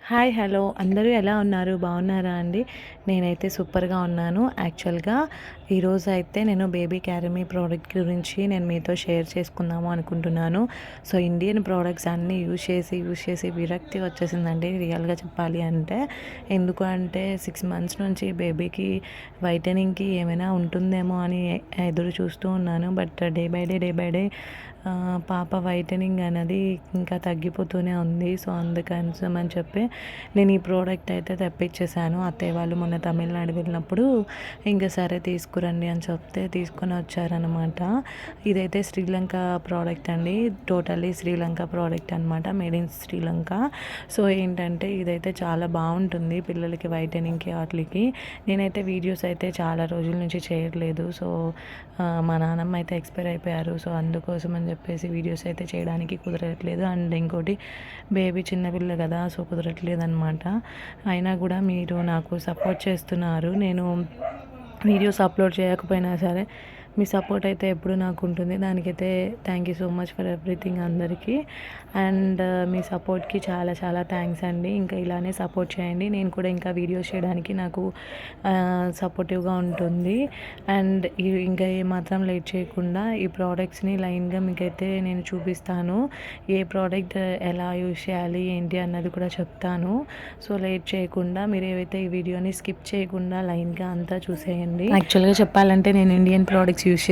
Hi hello అందరూ ఎలా ఉన్నారు బాగున్నారా అండి. నేనైతే సూపర్గా ఉన్నాను. యాక్చువల్గా ఈరోజు అయితే నేను బేబీ క్యారమీ ప్రోడక్ట్ గురించి నేను మీతో షేర్ చేసుకుందాము అనుకుంటున్నాను. సో ఇండియన్ ప్రోడక్ట్స్ అన్నీ యూజ్ చేసి విరక్తి వచ్చేసిందండి రియల్గా చెప్పాలి అంటే. ఎందుకు అంటే 6 months నుంచి బేబీకి వైటనింగ్కి ఏమైనా ఉంటుందేమో అని ఎదురు చూస్తూ ఉన్నాను. బట్ డే బై డే పాప వైటనింగ్ అనేది ఇంకా తగ్గిపోతూనే ఉంది. సో అందుకని చెప్పి నేను ఈ ప్రోడక్ట్ అయితే తెప్పించేసాను. అత్తయ్య వాళ్ళు మొన్న తమిళనాడు వెళ్ళినప్పుడు ఇంకా సరే తీసుకురండి అని చెప్తే తీసుకొని వచ్చారనమాట. ఇదైతే శ్రీలంక ప్రోడక్ట్ అండి, టోటల్లీ శ్రీలంక ప్రోడక్ట్ అనమాట, మేడ్ ఇన్ శ్రీలంక. సో ఏంటంటే ఇదైతే చాలా బాగుంటుంది పిల్లలకి వైటనింగ్కి వాటికి. నేనైతే వీడియోస్ అయితే చాలా రోజుల నుంచి చేయట్లేదు. సో మా నాన్నమ్మ అయితే ఎక్స్పైర్ అయిపోయారు. సో అందుకోసం అని చెప్పేసి వీడియోస్ అయితే చేయడానికి కుదరట్లేదు. అండ్ ఇంకోటి బేబీ చిన్నపిల్ల కదా, సో కుదరట్లేదు అనమాట. అయినా కూడా మీరు నాకు సపోర్ట్ చేస్తున్నారు. నేను వీడియోస్ అప్లోడ్ చేయకపోయినా సరే మీ సపోర్ట్ అయితే ఎప్పుడు నాకు ఉంటుంది. దానికైతే thank you so much for everything అందరికీ. అండ్ మీ సపోర్ట్కి చాలా చాలా థ్యాంక్స్ అండి. ఇంకా ఇలానే సపోర్ట్ చేయండి. నేను కూడా ఇంకా వీడియోస్ చేయడానికి నాకు సపోర్టివ్గా ఉంటుంది. అండ్ ఇంకా ఏమాత్రం లేట్ చేయకుండా ఈ ప్రోడక్ట్స్ని లైన్గా మీకైతే నేను చూపిస్తాను. ఏ ప్రోడక్ట్ ఎలా యూజ్ చేయాలి ఏంటి అన్నది కూడా చెప్తాను. సో లేట్ చేయకుండా మీరు ఏవైతే ఈ వీడియోని స్కిప్ చేయకుండా లైన్గా అంతా చూసేయండి. యాక్చువల్గా చెప్పాలంటే నేను ఇండియన్ ప్రోడక్ట్స్ యూజ్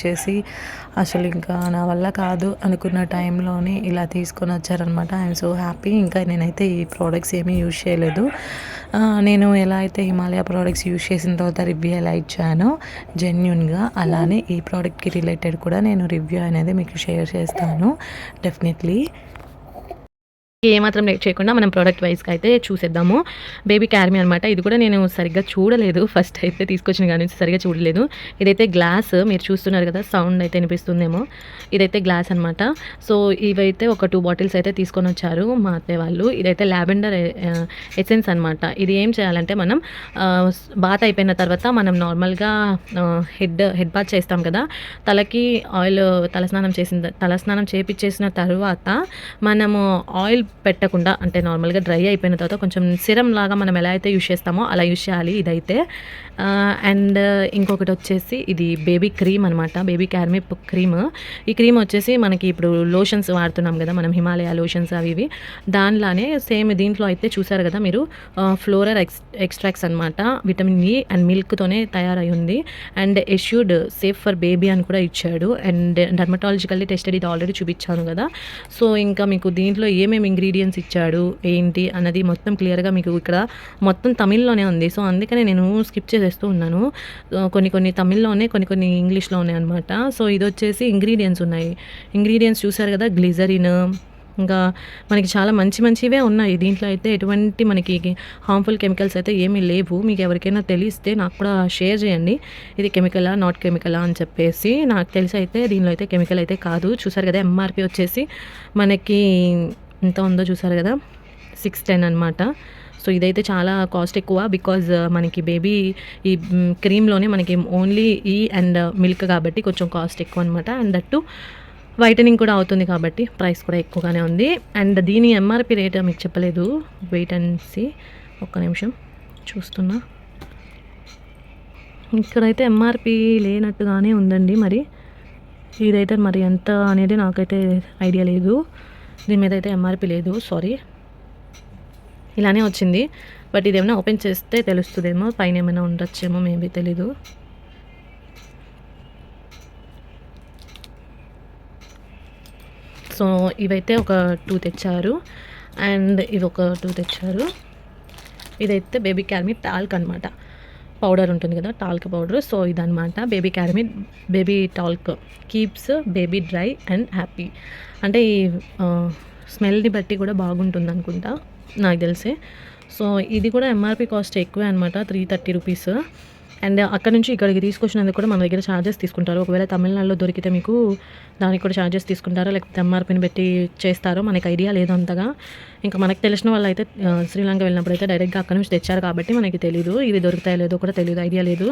చేసి అసలు ఇంకా నా వల్ల కాదు అనుకున్న టైంలోనే ఇలా తీసుకొని వచ్చారనమాట. I'm so happy. ఇంకా నేనైతే ఈ ప్రోడక్ట్స్ ఏమీ యూజ్ చేయలేదు. నేను ఎలా అయితే హిమాలయ ప్రోడక్ట్స్ యూజ్ చేసిన తర్వాత రివ్యూ ఎలా ఇచ్చానో జెన్యున్గా అలానే ఈ ప్రోడక్ట్కి రిలేటెడ్ కూడా నేను రివ్యూ అనేది మీకు షేర్ చేస్తాను డెఫినెట్లీ. ఏమాత్రం లేట్ చేయకుండా మనం ప్రోడక్ట్ వైజ్గా అయితే చూసేద్దాము. బేబీ క్యారమీ అనమాట. ఇది కూడా నేను సరిగ్గా చూడలేదు, ఫస్ట్ అయితే తీసుకొచ్చిన కానీ సరిగ్గా చూడలేదు. ఇదైతే గ్లాస్, మీరు చూస్తున్నారు కదా, సౌండ్ అయితే వినిపిస్తుందేమో. ఇదైతే గ్లాస్ అనమాట. సో ఇవైతే ఒక 2 bottles అయితే తీసుకొని వచ్చారు మా అత్తయ్య వాళ్ళు. ఇదైతే లావెండర్ ఎసెన్స్ అనమాట. ఇది ఏం చేయాలంటే మనం బాత్ అయిపోయిన తర్వాత మనం నార్మల్గా హెడ్ బాత్ చేస్తాం కదా, తలకి ఆయిల్ తలస్నానం చేపించేసిన తర్వాత మనము ఆయిల్ పెట్టకుండా అంటే నార్మల్గా డ్రై అయిపోయిన తర్వాత కొంచెం సిరం లాగా మనం ఎలా అయితే యూజ్ చేస్తామో అలా యూజ్ చేయాలి ఇదైతే. అండ్ ఇంకొకటి వచ్చేసి ఇది బేబీ క్రీమ్ అనమాట, బేబీ క్యారమీ క్రీమ్. ఈ క్రీమ్ వచ్చేసి మనకి ఇప్పుడు లోషన్స్ వాడుతున్నాం కదా మనం, హిమాలయ లోషన్స్ అవి ఇవి, దానిలానే సేమ్ దీంట్లో అయితే చూసారు కదా మీరు, ఫ్లోరల్ ఎక్స్ట్రాక్ట్స్ అనమాట, విటమిన్ ఈ అండ్ మిల్క్తోనే తయారై ఉంది. And assured safe for baby అని కూడా ఇచ్చాడు. అండ్ డర్మటాలజికల్లీ టెస్టెడ్, ఇది ఆల్రెడీ చూపించాను కదా. సో ఇంకా మీకు దీంట్లో ఏమేమి ఇంగ్రీడియంట్స్ ఇచ్చాడు ఏంటి అన్నది మొత్తం క్లియర్గా మీకు ఇక్కడ మొత్తం తమిళ్లోనే ఉంది. సో అందుకనే నేను స్కిప్ చేసేస్తూ ఉన్నాను. కొన్ని తమిళ్లోనే, కొన్ని ఇంగ్లీష్లో ఉన్నాయి అనమాట. సో ఇది వచ్చేసి ఇంగ్రీడియంట్స్ ఉన్నాయి. ఇంగ్రీడియంట్స్ చూసారు కదా, గ్లిజరిన్, ఇంకా మనకి చాలా మంచివే ఉన్నాయి దీంట్లో అయితే. ఎటువంటి మనకి హార్మ్ఫుల్ కెమికల్స్ అయితే ఏమీ లేవు. మీకు ఎవరికైనా తెలిస్తే నాకు కూడా షేర్ చేయండి, ఇది కెమికలా నాట్ కెమికలా అని చెప్పేసి. నాకు తెలిసి అయితే దీనిలో అయితే కెమికల్ అయితే కాదు. చూసారు కదా, ఎంఆర్పి వచ్చేసి మనకి ఎంత ఉందో చూసారు కదా, 610 అనమాట. సో ఇదైతే చాలా కాస్ట్ ఎక్కువ, బికాజ్ మనకి బేబీ ఈ క్రీమ్లోనే మనకి ఓన్లీ ఈ అండ్ మిల్క్ కాబట్టి కొంచెం కాస్ట్ ఎక్కువ అనమాట. అండ్ దట్టు వైటనింగ్ కూడా అవుతుంది కాబట్టి ప్రైస్ కూడా ఎక్కువగానే ఉంది. అండ్ దీని ఎంఆర్పి రేట్ మీకు చెప్పలేదు, వెయిట్ అండ్ సీ, ఒక్క నిమిషం చూస్తున్నా. ఇక్కడైతే ఎంఆర్పి లేనట్టుగానే ఉందండి. మరి ఇదైతే మరి ఎంత అనేది నాకైతే ఐడియా లేదు. దీని మీద అయితే ఎంఆర్పి లేదు, సారీ, ఇలానే వచ్చింది. బట్ ఇదేమైనా ఓపెన్ చేస్తే తెలుస్తుందేమో, పైన ఏమైనా ఉండొచ్చేమో, మేబీ తెలీదు. సో ఇవైతే ఒక 2 తెచ్చారు. అండ్ ఇవి ఒక 2 తెచ్చారు. ఇదైతే బేబీ క్యారమీ టాల్క్ అనమాట, పౌడర్ ఉంటుంది కదా, టాల్క్ పౌడర్. సో ఇదనమాట బేబీ క్యారమీ baby talc, keeps baby dry and happy. అంటే ఈ స్మెల్ని బట్టి కూడా బాగుంటుంది అనుకుంటా, నాకు తెలిసే. సో ఇది కూడా ఎంఆర్పి కాస్ట్ ఎక్కువే అనమాట, 330 రూపీస్. అండ్ అక్కడ నుంచి ఇక్కడికి తీసుకొచ్చినందుకు కూడా మన దగ్గర ఛార్జెస్ తీసుకుంటారు. ఒకవేళ తమిళనాడులో దొరికితే మీకు దానికి కూడా ఛార్జెస్ తీసుకుంటారో లేకపోతే ఎంఆర్పిని పెట్టి చేస్తారో మనకి ఐడియా లేదు అంతగా. ఇంకా మనకు తెలిసిన వాళ్ళు అయితే శ్రీలంక వెళ్ళినప్పుడు అయితే డైరెక్ట్గా అక్కడ నుంచి తెచ్చారు కాబట్టి మనకి తెలీదు, ఇవి దొరుకుతాయో లేదో కూడా తెలియదు, ఐడియా లేదు.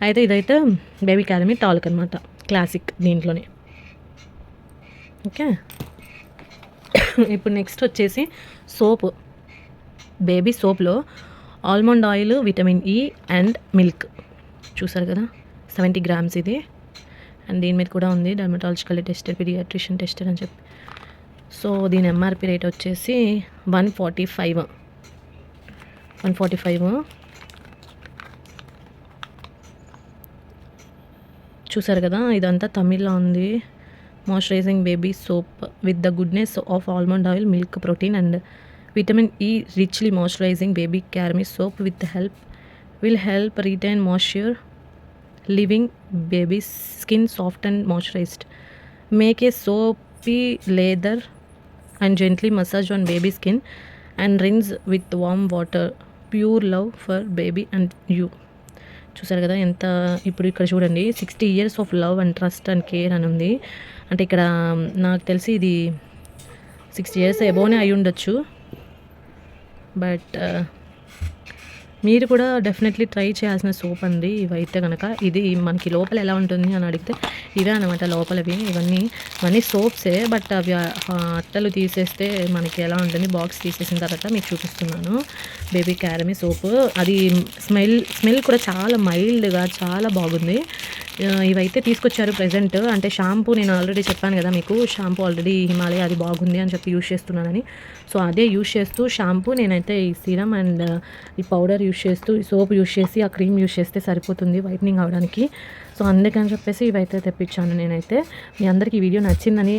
అయితే ఇదైతే బేబీ క్యారమీ టాల్క్ అనమాట, క్లాసిక్ దీంట్లోనే. ఓకే, ఇప్పుడు నెక్స్ట్ వచ్చేసి సోపు. బేబీ సోప్లో almond oil, vitamin E and milk. చూసారు కదా, 70 grams ఇది. అండ్ దీని మీద కూడా ఉంది డర్మటాలజికల్ టెస్టెడ్, పీడియాట్రిషియన్ టెస్టెడ్ అని చెప్పి. సో దీని ఎంఆర్పి రేట్ వచ్చేసి 145. చూసారు కదా, ఇదంతా తమిళ్లో ఉంది. Moisturising baby soap with the goodness of almond oil, milk, protein and vitamin E richly moisturising baby క్యారమీ soap with will help retain moisture, leaving baby skin soft and moisturized. Make a soapy lather and gently massage on baby skin and rinse with warm water. Pure love for baby and you. చూసారు కదా ఎంత. ఇప్పుడు ఇక్కడ చూడండి, 60 years of love and trust and care అని ఉంది. అంటే ఇక్కడ నాకు తెలిసి ఇది 60 years ఎబోనే అయి ఉండొచ్చు. బట్ మీరు కూడా డెఫినెట్లీ ట్రై చేయాల్సిన సోప్ అండి ఇవైతే కనుక. ఇది మనకి లోపల ఎలా ఉంటుంది అని అడిగితే ఇవే అనమాట లోపలవి. ఇవన్నీ సోప్సే, బట్ అవి అట్టలు తీసేస్తే మనకి ఎలా ఉంటుంది, బాక్స్ తీసేసిన తర్వాత మీకు చూపిస్తున్నాను. బేబీ క్యారమీ సోపు, అది స్మెల్ కూడా చాలా మైల్డ్గా చాలా బాగుంది. ఇవైతే తీసుకొచ్చారు ప్రజెంట్. అంటే షాంపూ నేను ఆల్రెడీ చెప్పాను కదా మీకు, షాంపూ ఆల్రెడీ హిమాలయ అది బాగుంది అని చెప్పి యూజ్ చేస్తున్నానని. సో అదే యూజ్ చేస్తూ షాంపూ నేనైతే ఈ సీరం అండ్ ఈ పౌడర్ యూజ్ చేస్తూ, ఈ సోప్ యూజ్ చేసి, ఆ క్రీమ్ యూజ్ చేస్తే సరిపోతుంది వైట్నింగ్ అవడానికి. సో అందుకని చెప్పేసి ఇవైతే తెప్పించాను నేనైతే. మీ అందరికీ ఈ వీడియో నచ్చిందని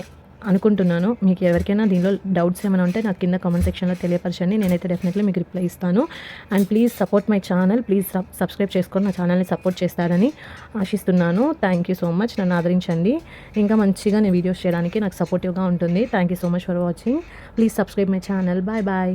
అనుకుంటున్నాను. మీకు ఎవరికైనా దీనిలో డౌట్స్ ఏమైనా ఉంటే నాకు కింద కామెంట్ సెక్షన్లో తెలియపరచండి. నేనైతే డెఫినెట్లీ మీకు రిప్లై ఇస్తాను. And please support my channel. Please subscribe చేసుకొని నా ఛానల్ని సపోర్ట్ చేస్తారని ఆశిస్తున్నాను. Thank you so much. నన్ను ఆదరించండి. ఇంకా మంచిగా నేను వీడియోస్ చేయడానికి నాకు సపోర్టివ్గా ఉంటుంది. Thank you so much for watching. Please subscribe my channel. Bye bye.